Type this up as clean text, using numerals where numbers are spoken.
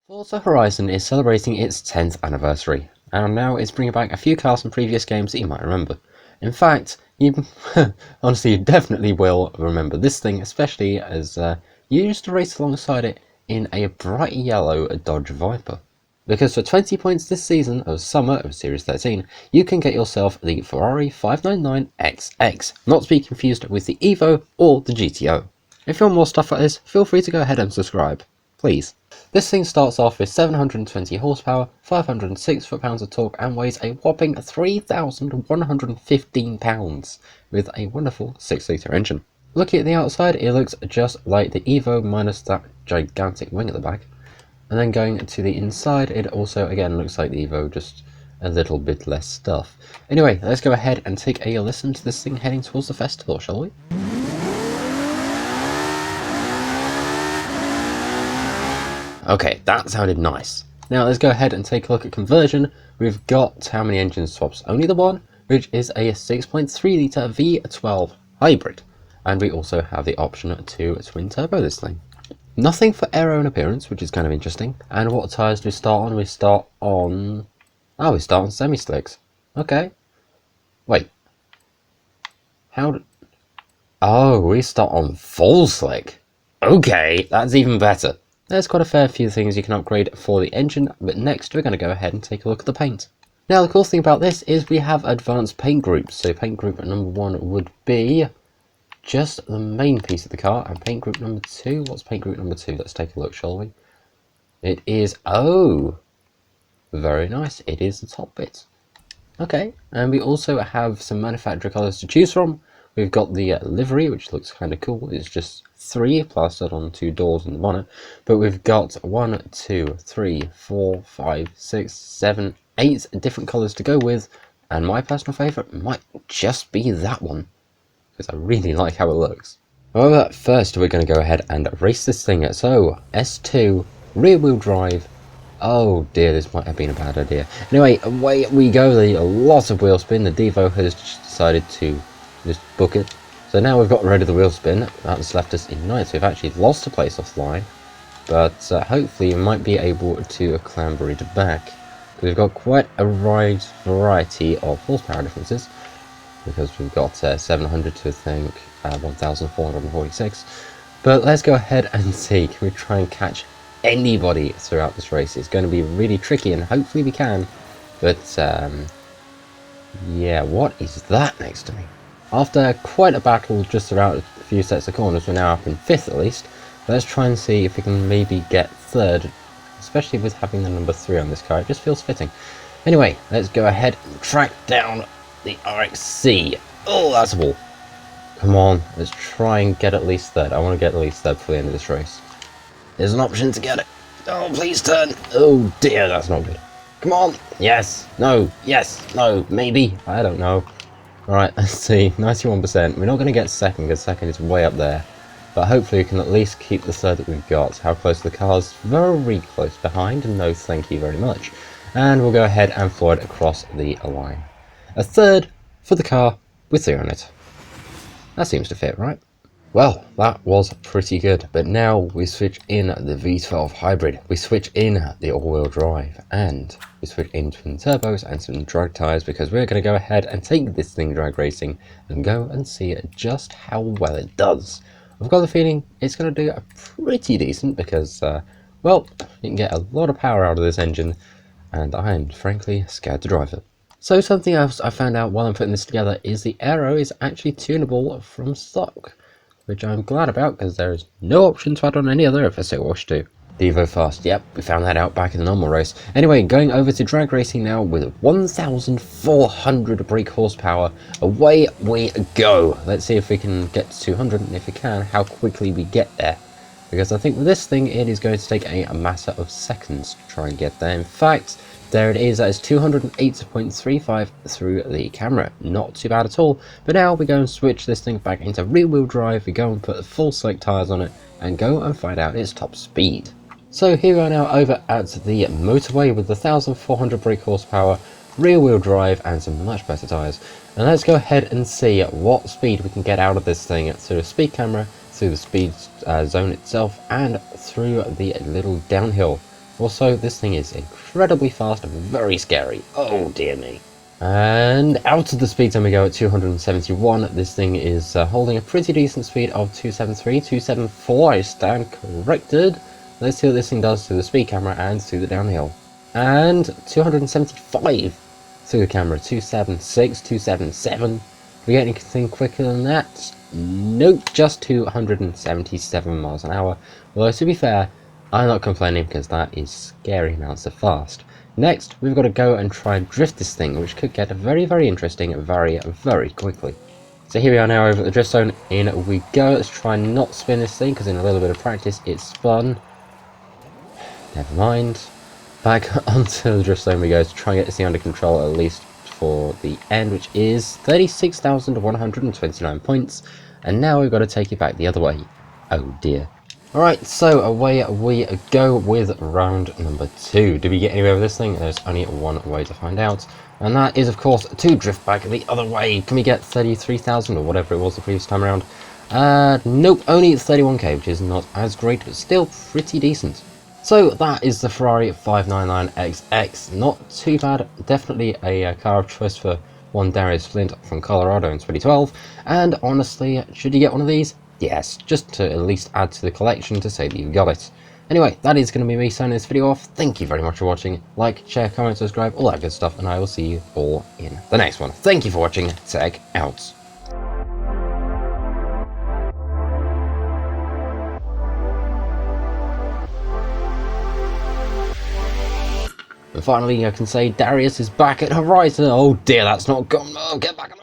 Forza Horizon is celebrating its 10th anniversary, and now it's bringing back a few cars from previous games that you might remember. In fact, you honestly, you definitely will remember this thing, especially as you used to race alongside it in a bright yellow Dodge Viper. Because for 20 points this season of Summer of Series 13, you can get yourself the Ferrari 599XX, not to be confused with the Evo or the GTO. If you want more stuff like this, feel free to go ahead and subscribe, please. This thing starts off with 720 horsepower, 506 foot-pounds of torque, and weighs a whopping 3,115 pounds, with a wonderful 6-litre engine. Looking at the outside, it looks just like the Evo minus that gigantic wing at the back. And then going to the inside, it also again looks like the Evo, just a little bit less stuff. Anyway, let's go ahead and take a listen to this thing heading towards the festival, shall we? Okay, that sounded nice. Now let's go ahead and take a look at conversion. We've got how many engine swaps? Only the one, which is a 6.3 litre V12 hybrid. And we also have the option to twin turbo this thing. Nothing for aero and appearance, which is kind of interesting. And what tyres do we start on? We start on semi-slicks. Okay. Wait. Oh, we start on full slick. Okay, that's even better. There's quite a fair few things you can upgrade for the engine, but next we're going to go ahead and take a look at the paint. Now the cool thing about this is we have advanced paint groups. So paint group number 1 would be just the main piece of the car, and paint group number 2, what's paint group number 2? Let's take a look, shall we? It is, oh, very nice, it is the top bit. Okay, and we also have some manufacturer colours to choose from. We've got the livery, which looks kind of cool. It's just 3 plastered on 2 doors and the bonnet, but we've got 1, 2, 3, 4, 5, 6, 7, 8 different colours to go with, and my personal favourite might just be that one, because I really like how it looks. However, first we're going to go ahead and race this thing. So, S2, rear wheel drive. Oh dear, this might have been a bad idea. Anyway, away we go. A lot of wheel spin. The Devo has decided to just book it. So now we've got rid of the wheel spin. That's left us in 9th. We've actually lost a place off the line, but hopefully we might be able to clamber it back. We've got quite a wide variety of horsepower differences, because we've got 700 to I think 1,446. But let's go ahead and see, can we try and catch anybody throughout this race? It's going to be really tricky, and hopefully we can. But yeah, what is that next to me? After quite a battle just throughout a few sets of corners, we're now up in 5th at least. Let's try and see if we can maybe get 3rd, especially with having the number 3 on this car. It just feels fitting. Anyway, let's go ahead and track down the RXC. Oh, that's a ball. Come on, let's try and get at least 3rd. I want to get at least 3rd before the end of this race. There's an option to get it. Oh, please turn. Oh dear, that's not good. Come on. Yes. No. Yes. No. Maybe. I don't know. Alright, let's see. 91%. We're not going to get 2nd, because 2nd is way up there. But hopefully we can at least keep the 3rd that we've got. How close the car's very close behind. No, thank you very much. And we'll go ahead and fly it across the line. A 3rd for the car with 3 on it. That seems to fit, right? Well, that was pretty good, but now we switch in the V12 hybrid, we switch in the all-wheel drive, and we switch in twin turbos and some drag tyres, because we're going to go ahead and take this thing drag racing and go and see just how well it does. I've got the feeling it's going to do pretty decent, because, well, you can get a lot of power out of this engine, and I am frankly scared to drive it. So something else I found out while I'm putting this together is the aero is actually tunable from stock, which I'm glad about, because there is no option to add on any other if I so wish to. Devo Fast, yep, we found that out back in the normal race. Anyway, going over to drag racing now with 1,400 brake horsepower. Away we go. Let's see if we can get to 200, and if we can, how quickly we get there. Because I think with this thing, it is going to take a matter of seconds to try and get there. In fact, there it is, that is 208.35 through the camera. Not too bad at all. But now we go and switch this thing back into rear wheel drive, we go and put full slick tyres on it, and go and find out its top speed. So here we are now over at the motorway with the 1,400 brake horsepower, rear wheel drive, and some much better tyres. And let's go ahead and see what speed we can get out of this thing through the speed camera, through the speed zone itself, and through the little downhill. Also, this thing is incredibly fast and very scary. Oh dear me. And out of the speed zone we go at 271. This thing is holding a pretty decent speed of 273, 274. I stand corrected. Let's see what this thing does to the speed camera and to the downhill. And 275 through the camera, 276, 277. Do we get anything quicker than that? Nope, just 277 miles an hour. Although to be fair, I'm not complaining because that is scary amounts of fast. Next, we've got to go and try and drift this thing, which could get very, very interesting very, very quickly. So here we are now over at the drift zone. In we go. Let's try and not spin this thing, because in a little bit of practice it spun. Never mind. Back onto the drift zone we go to try and get this thing under control, at least for the end, which is 36,129 points. And now we've got to take it back the other way. Oh dear. Alright, so away we go with round number 2. Did we get anywhere with this thing? There's only one way to find out, and that is of course to drift back the other way. Can we get 33,000 or whatever it was the previous time around? Nope, only 31k, which is not as great, but still pretty decent. So that is the Ferrari 599XX. Not too bad, definitely a car of choice for one Darius Flynt from Colorado in 2012, and honestly, should you get one of these? Yes, just to at least add to the collection to say that you've got it. Anyway, that is going to be me signing this video off. Thank you very much for watching. Like, share, comment, subscribe, all that good stuff, and I will see you all in the next one. Thank you for watching. Tech out. And finally, I can say Darius is back at Horizon. Oh dear, that's not gone. Oh, get back.